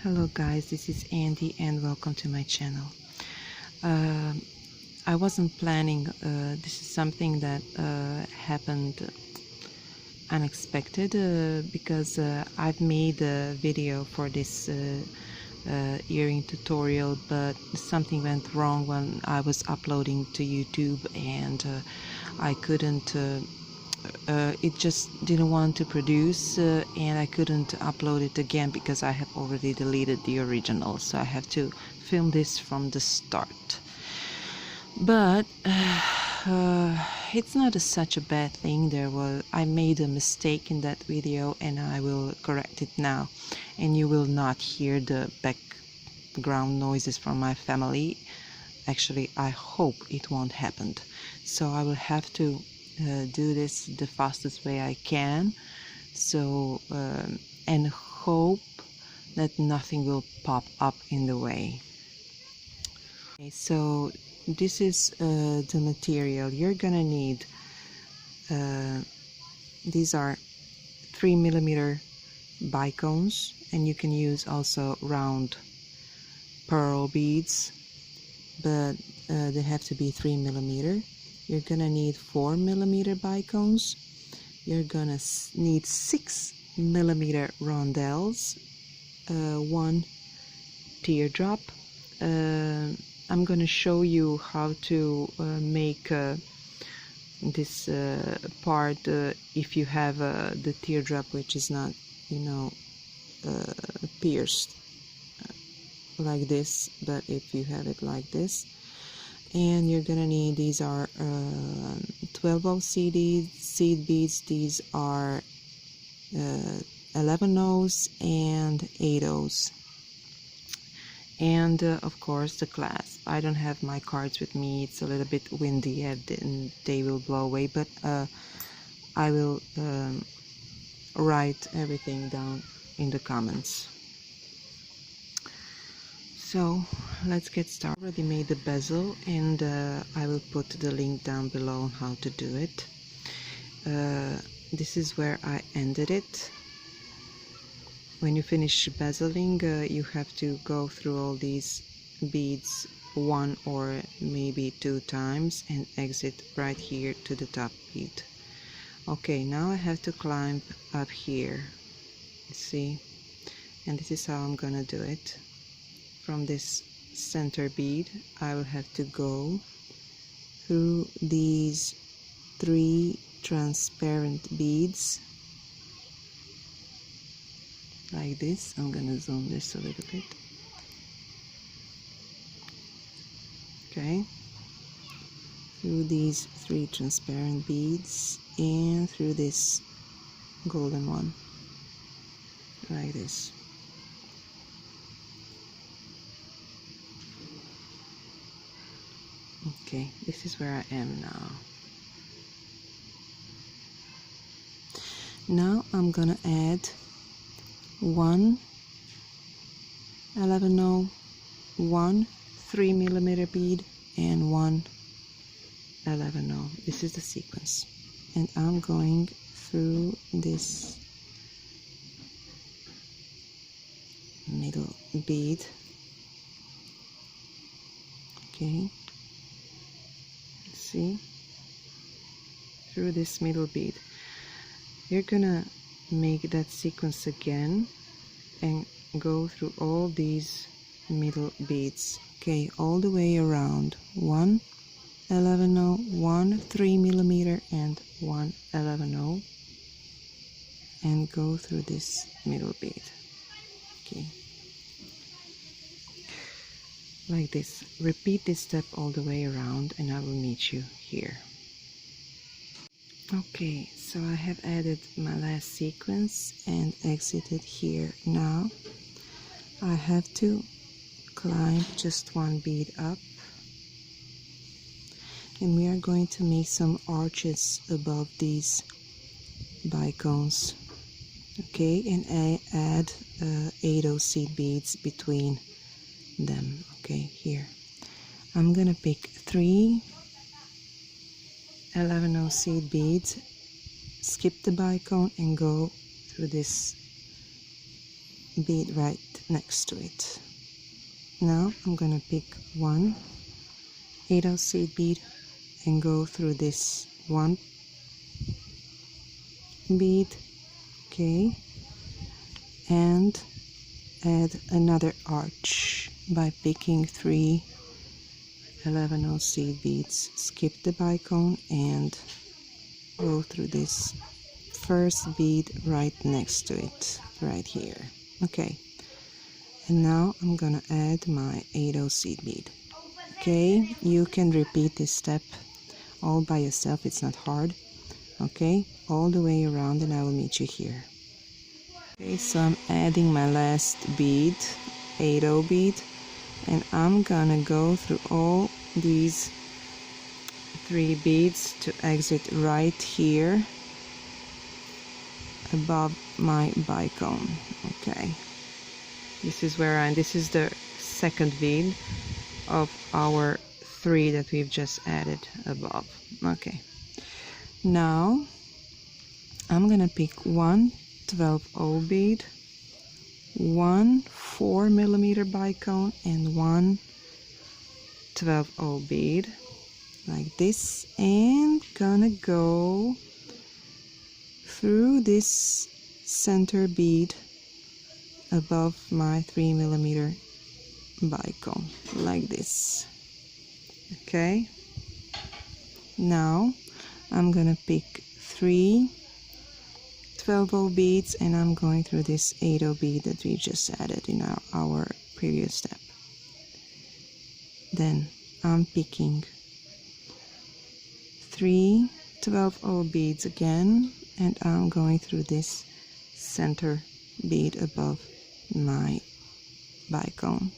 Hello guys, this is Andy and welcome to my channel. I wasn't planning, this is something that happened unexpected because I've made a video for this earring tutorial, but something went wrong when I was uploading to YouTube and I couldn't it just didn't want to produce and I couldn't upload it again because I have already deleted the original, so I have to film this from the start. But it's not such a bad thing. I made a mistake in that video and I will correct it now, and you will not hear the background noises from my family. Actually, I hope it won't happen, so I will have to do this the fastest way I can, so and hope that nothing will pop up in the way. Okay, so this is the material you're gonna need. These are 3mm bicones, and you can use also round pearl beads, but they have to be 3mm. You're gonna need 4mm bicones. You're gonna need 6mm rondelles, 1 teardrop. I'm gonna show you how to make this part if you have the teardrop which is not, pierced like this, but if you have it like this. And you're gonna need, these are 12 seed beads. These are 11 O's and 8 O's, and of course the clasp. I don't have my cards with me, it's a little bit windy and they will blow away, but I will write everything down in the comments. So let's get started. I already made the bezel, and I will put the link down below on how to do it. This is where I ended it. When you finish bezeling, you have to go through all these beads 1 or maybe 2 times and exit right here to the top bead. Okay, now I have to climb up here, see, and this is how I'm gonna do it. From this center bead, I will have to go through these 3 transparent beads like this. I'm gonna zoom this a little bit. Okay, through these 3 transparent beads and through this golden one like this. Okay, this is where I am now. Now I'm gonna add 1 11 O, 1 3mm bead, and 1 11 O. This is the sequence, and I'm going through this middle bead. Okay, see, through this middle bead. You're gonna make that sequence again and go through all these middle beads, okay, all the way around. 1 11 O, 1 3mm, and 1 11 O, and go through this middle bead, okay, like this. Repeat this step all the way around and I will meet you here. Okay, so I have added my last sequence and exited here. Now I have to climb just 1 bead up, and we are going to make some arches above these bicones, okay, and I add 8 O seed beads between them. Okay, here I'm gonna pick 3 11 O seed beads, skip the bicone and go through this bead right next to it. Now I'm gonna pick one 8/0 seed bead and go through this one bead, okay, and add another arch by picking 3 11/0 seed beads. Skip the bicone and go through this first bead right next to it, right here. Okay, and now I'm gonna add my 8/0 seed bead. Okay, you can repeat this step all by yourself, it's not hard. Okay, all the way around, and I will meet you here. Okay, so I'm adding my last bead, 8/0 bead, and I'm gonna go through all these 3 beads to exit right here above my bicone. Okay, this is where this is the second bead of our 3 that we've just added above. Okay, now I'm gonna pick one 12/0 bead, one 4mm bicone, and one 12/0 bead like this, and gonna go through this center bead above my 3mm bicone like this. Okay, now I'm gonna pick 3 12/0 beads, and I'm going through this 8/0 bead that we just added in our previous step. Then I'm picking 3 12/0 beads again, and I'm going through this center bead above my bicone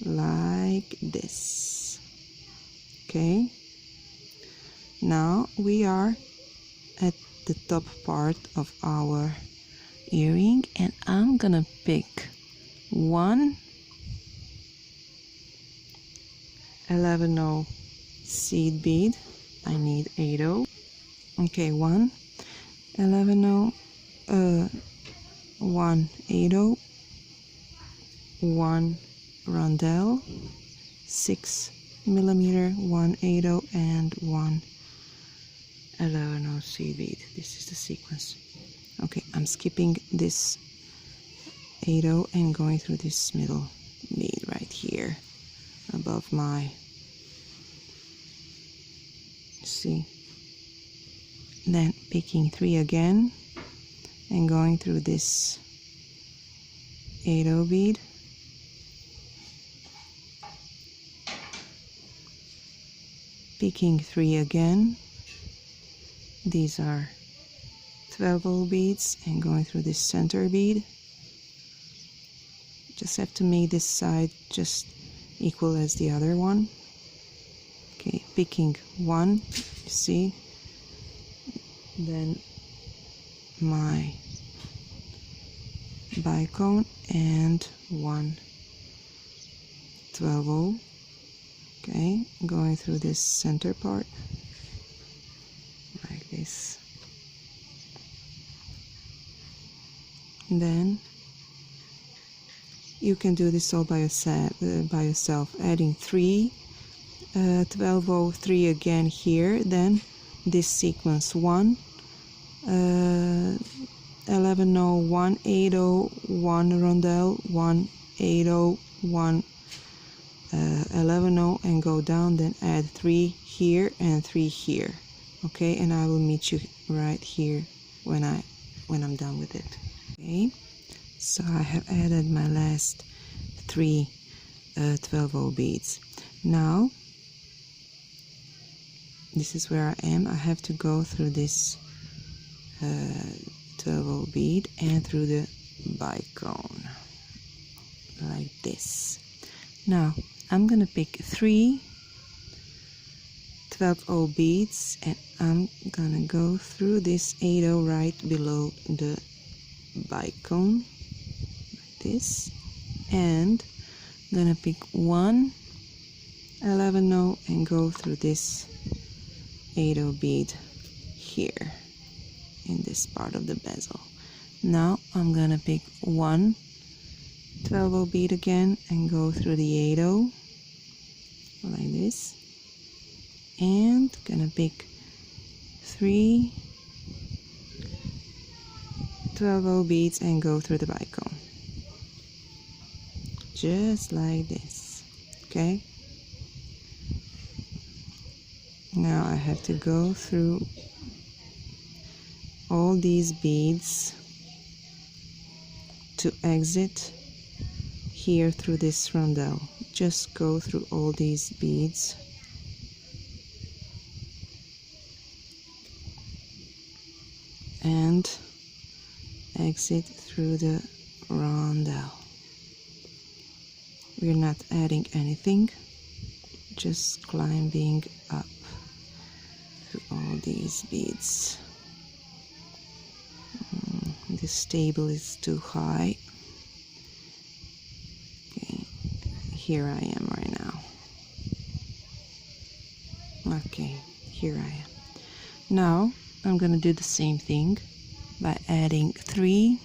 like this. Okay, now we are at the top part of our earring, and I'm gonna pick one 11/0 seed bead. I need 8/0. Okay, one 11/0, one 8/0, one Rondelle, 6mm, one 8/0, and one 11/0 seed bead. This is the sequence. Okay, I'm skipping this 8/0 and going through this middle bead right here above my, see, then picking 3 again and going through this 8/0 bead, picking 3 again. These are 12/0 beads, and going through this center bead. Just have to make this side just equal as the other one. Okay, picking 1, you see, then my bicone and one 12/0. Okay, going through this center part like this. And then you can do this all by yourself, adding 3 12/0, 3 again here, then this sequence 1 11/0, 1 8/0, 1 Rondelle, 1 8/0, 1 11/0, and go down, then add 3 here and 3 here. Okay, and I will meet you right here when I'm done with it. Okay, so I have added my last 3 12/0 beads. Now this is where I am. I have to go through this 12/0 bead and through the bicone like this. Now I'm gonna pick 3 12/0 beads, and I'm gonna go through this 8/0 right below the bicone like this, and I'm gonna pick 1 11/0 and go through this 8/0 bead here in this part of the bezel. Now I'm gonna pick 1 12-0 bead again and go through the 8-0 like this, and gonna pick 3 12-0 beads and go through the bicone, just like this. Okay, now I have to go through all these beads to exit here through this rondelle. Just go through all these beads and exit through the rondelle. We're not adding anything, just climbing up through all these beads. This table is too high. Okay, here I am right now. Okay, here I am. Now I'm gonna do the same thing by adding 3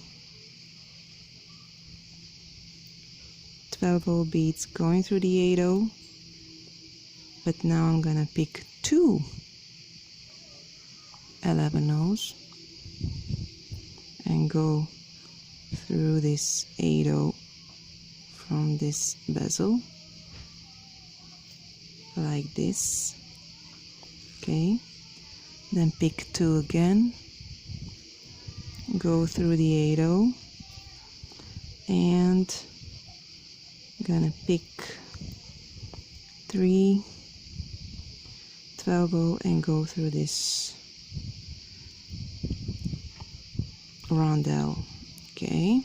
12-0 beads going through the 8-0, but now I'm gonna pick 2 11-0s and go through this 8-0 from this bezel like this. Okay, then pick 2 again, go through the 8-0, and gonna pick 3 12-0 and go through this rondelle. Okay,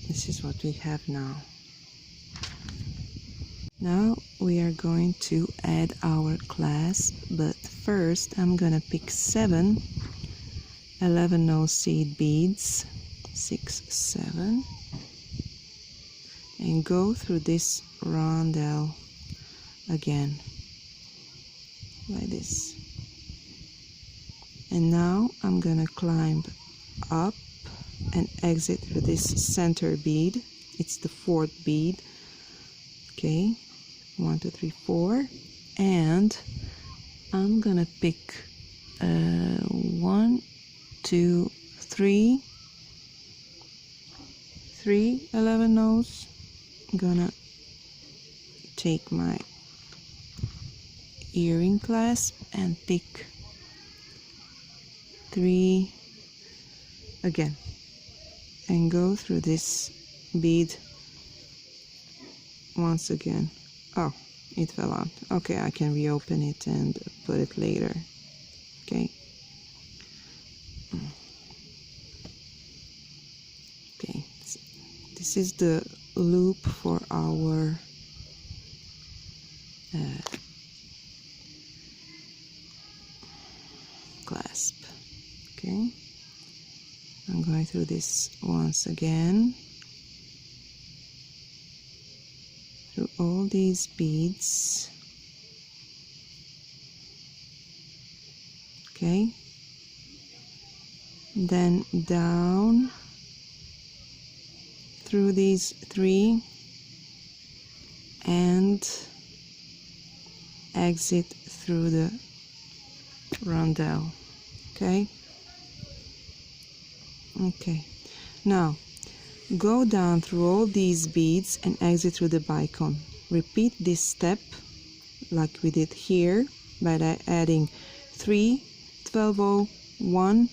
this is what we have now. Now we are going to add our clasp, but first I'm gonna pick 7 11-0 seed beads, 6 7, and go through this rondelle again like this. And now I'm gonna climb up and exit through this center bead. It's the 4th bead. Okay, 1 2 3 4, and I'm gonna pick 1 2 3 11-0s. I'm gonna take my earring clasp and pick 3 again and go through this bead once again. Oh, it fell out. Okay, I can reopen it and put it later. Okay. Okay, this is the loop for our clasp. Okay, I'm going through this once again through all these beads. Okay, then down through these 3 and exit through the rondelle. Okay, okay, now go down through all these beads and exit through the bicone. Repeat this step like we did here by adding 3 12-0 1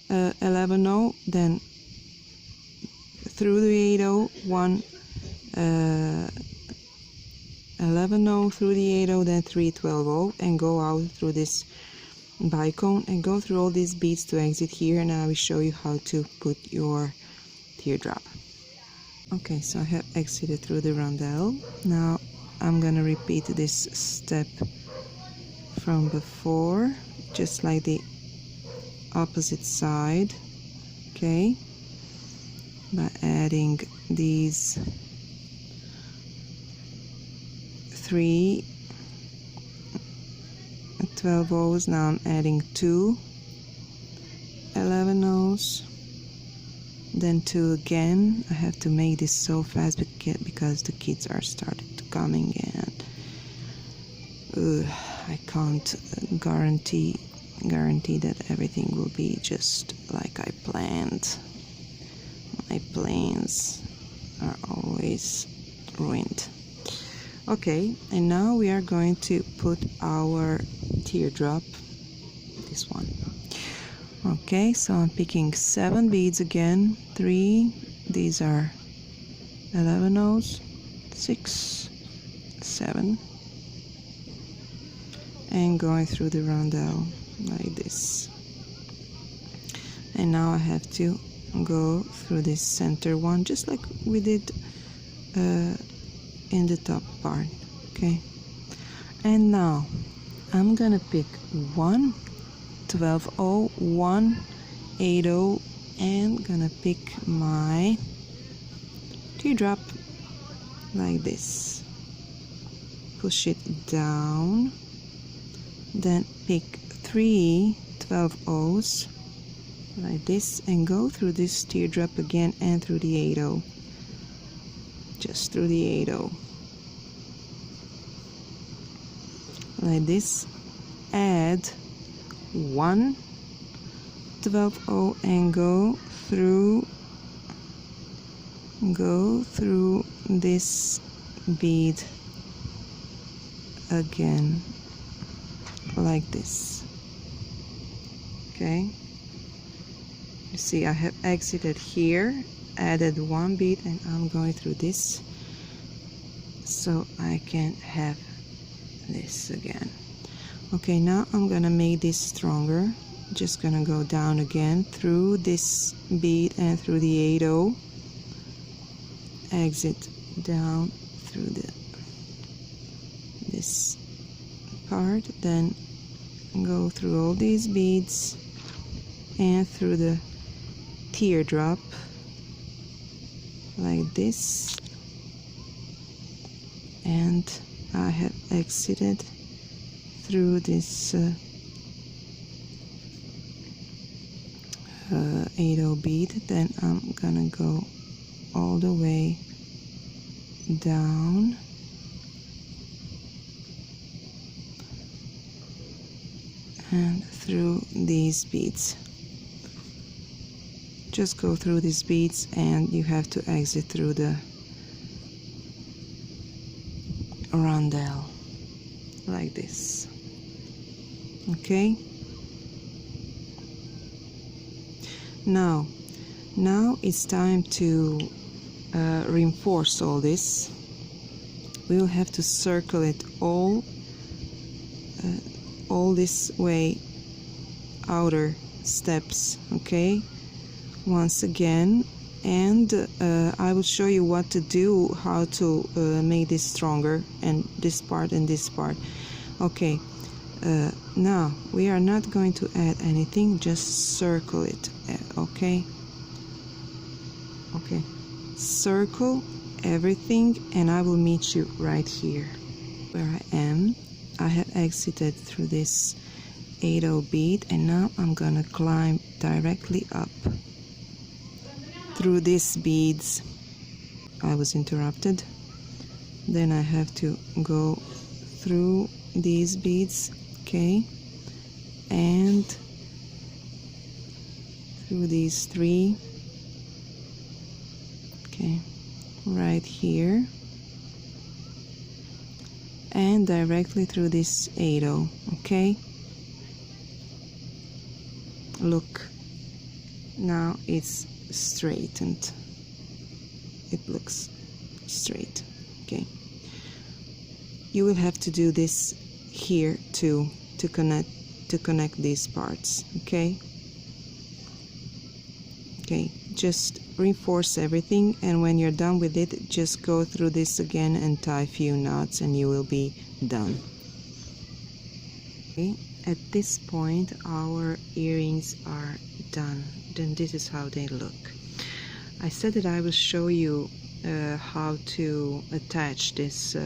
11-0, then through the 8-0 1 11-0 through the 8-0, then 3 12-0, and go out through this bicone and go through all these beads to exit here. And I will show you how to put your teardrop. Okay, so I have exited through the rondelle. Now I'm gonna repeat this step from before, just like the opposite side. Okay, by adding these 3 12-0s. Now I'm adding 2 11-0s then 2 again. I have to make this so fast because the kids are started coming, and I can't guarantee that everything will be just like I planned. My plans are always ruined. Okay, and now we are going to put our teardrop, this one. Okay, so I'm picking 7 beads again. 3, these are 11 O's, 6, 7, and going through the rondelle like this. And now I have to go through this center one, just like we did in the top part. Okay, and now I'm gonna pick 1 12-0, 1 8-0, and gonna pick my teardrop like this. Push it down, then pick 3 12-0s like this, and go through this teardrop again and through the 8-0, just through the 8-0 like this. Add 1 12-0 and go through this bead again like this. Okay, you see I have exited here, added 1 bead, and I'm going through this so I can have this again. Okay, now I'm gonna make this stronger. Just gonna go down again through this bead and through the 8-0, exit down through this part, then go through all these beads and through the teardrop like this, and I have exited through this 8-0 bead. Then I'm gonna go all the way down and through these beads. Just go through these beads and you have to exit through the rondelle like this. Okay, now it's time to reinforce all this. We will have to circle it all this way, outer steps. Okay, once again, and I will show you what to do, how to make this stronger, and this part and this part. Okay, now we are not going to add anything, just circle it. Okay, circle everything, and I will meet you right here where I am. I have exited through this 8-0 bead, and now I'm gonna climb directly up through these beads. I was interrupted. Then I have to go through these beads, okay, and through these 3, okay, right here, and directly through this 8-0. Okay, look, now it's straightened, it looks straight. Okay, you will have to do this here too to connect these parts. Okay, just reinforce everything, and when you're done with it, just go through this again and tie a few knots and you will be done. Okay, at this point our earrings are done. Then this is how they look. I said that I will show you how to attach this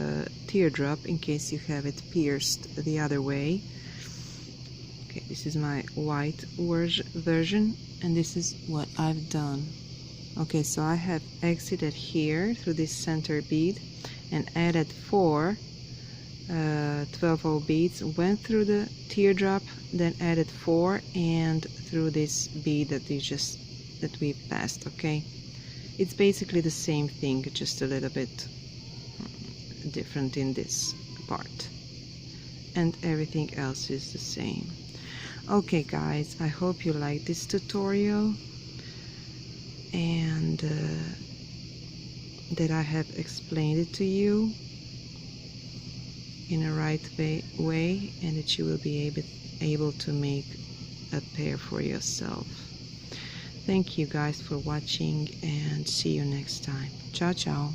teardrop in case you have it pierced the other way. Okay, this is my white version, and this is what I've done. Okay, so I have exited here through this center bead and added 4 12-0 beads, went through the teardrop, then added 4 and through this bead that we passed. Okay, it's basically the same thing, just a little bit different in this part, and everything else is the same. Okay guys, I hope you like this tutorial and that I have explained it to you in a right way, and that you will be able to make a pair for yourself. Thank you guys for watching, and see you next time. Ciao ciao.